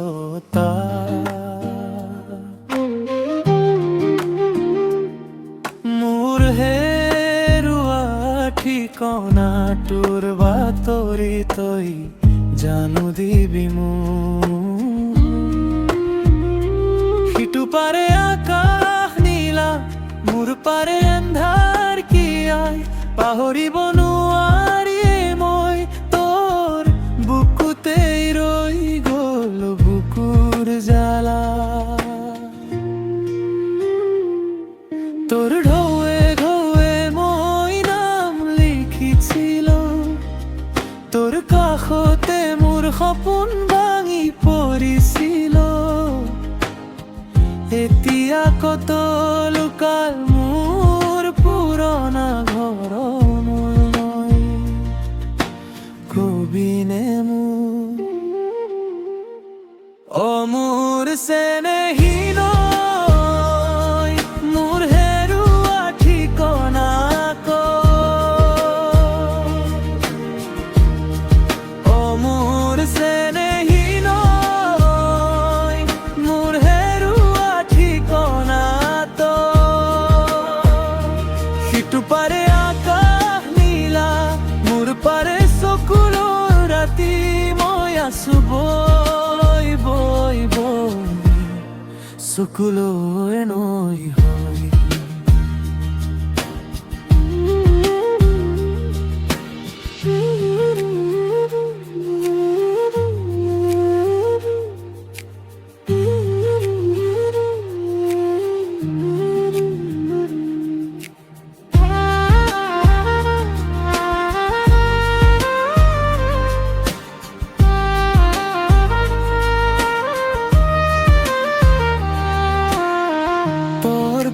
নিৰবতা। মোৰ হেৰুৱা ঠিকনা তোৰ বাতৰি তই জানো দিবি মোক। সিটো পাৰে আকাশ নীলা, মোৰ পাৰে এন্ধাৰ কিয়াই, পাহৰিব নোৱাৰিয়ে মই তোৰ বুকুতেই ৰৈ গ'ল বুকুৰ জ্বালা। তোৰ ঢৌৱে ঢৌৱে মই নাম লিখিছিলো, তোৰ কাষতে মোৰ সপোন ভাঙি পৰিছিল। এতিয়া কত লুকাল মোৰ পুৰণা ঘৰ, মই কবিনে মোৰ। অ মোৰ চেনেহীন মোৰ হেৰুৱা ঠিকনা অ মোৰ চেনেহীন মোৰ হেৰুৱা ঠিকনা সিটো পাৰে আকাশ নীলা, মোৰ পাৰে চকুলৰ ৰাতি, মই আছো বৈ বৈ বৈ চকুলৈ নৈ হৈ।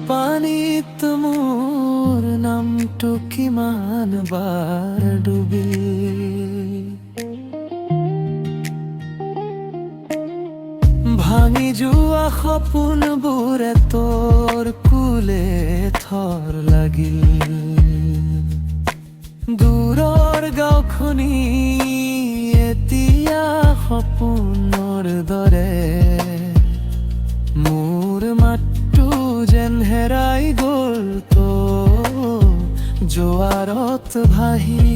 পানীত মোৰ নামটো কিমান বাৰ ডুবিল, ভাঙি যোৱা সপোনবোৰে তোৰ কোলে থৰ লাগিল। দূৰৰ গাঁওখনি এতিয়া সপোনৰ দৰে, মোৰ মাতটো যেন হেৰাই গ'ল তো জোৱাৰত ভাহি।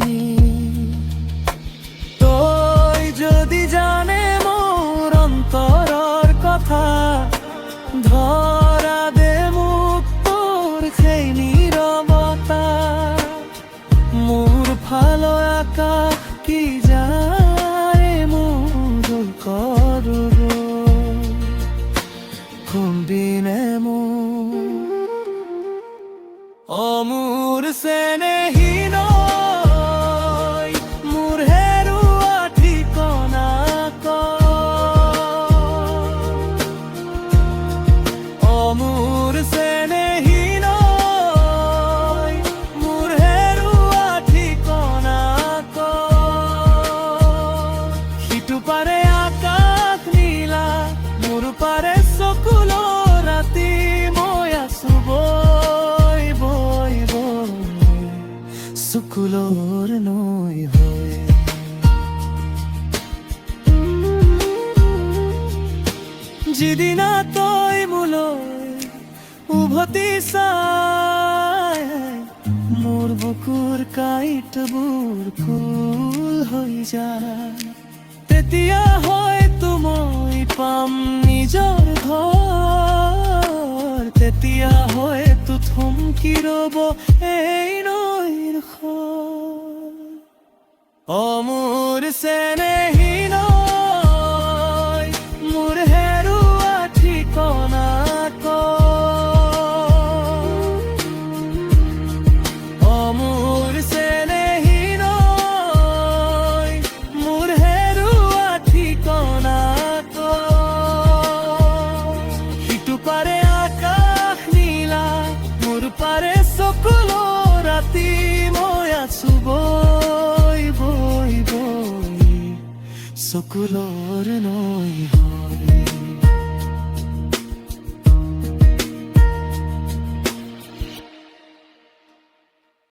তই যদি জানে মোৰ অন্তৰৰ কথা, ধৰা দে মোক তোৰ সেই নীৰৱতা। মোৰ ফালৰ আকাশ কি যায় মোৰ কৰো কোনদিনে মোৰ। অ মোৰ চেনেহীন মোৰ হেৰুৱা ঠিকনা অ মোৰ চেনেহীন মোৰ হেৰুৱা ঠিকনা সিটো পাৰে আকাশ নীলা, মোৰ পাৰে চকুলৰ ৰাতি, মই আছো বৈ বৈ বৈ চকুলৰ নৈ হৈ। যিদিনা তই মোলৈ উভতি চাই, মোৰ বুকুৰ কাঁইটবোৰ ফুল হৈ যায়, তেতিয়া হয়তো মই পাম নিজৰ ঘৰ। তেতিয়া হয়তো থমকি ৰব এই নৈৰ খৰ। অ মোৰ চেনেহীন মোৰ হেৰুৱা ঠিকনা অ মোৰ চেনেহীন মোৰ হেৰুৱা ঠিকনা সিটো পাৰে আকাশ নীলা, মোৰ পাৰে চকুলৰ ৰাতি, মই আছো বৈ বৈ বৈ চকুলৰ নৈ।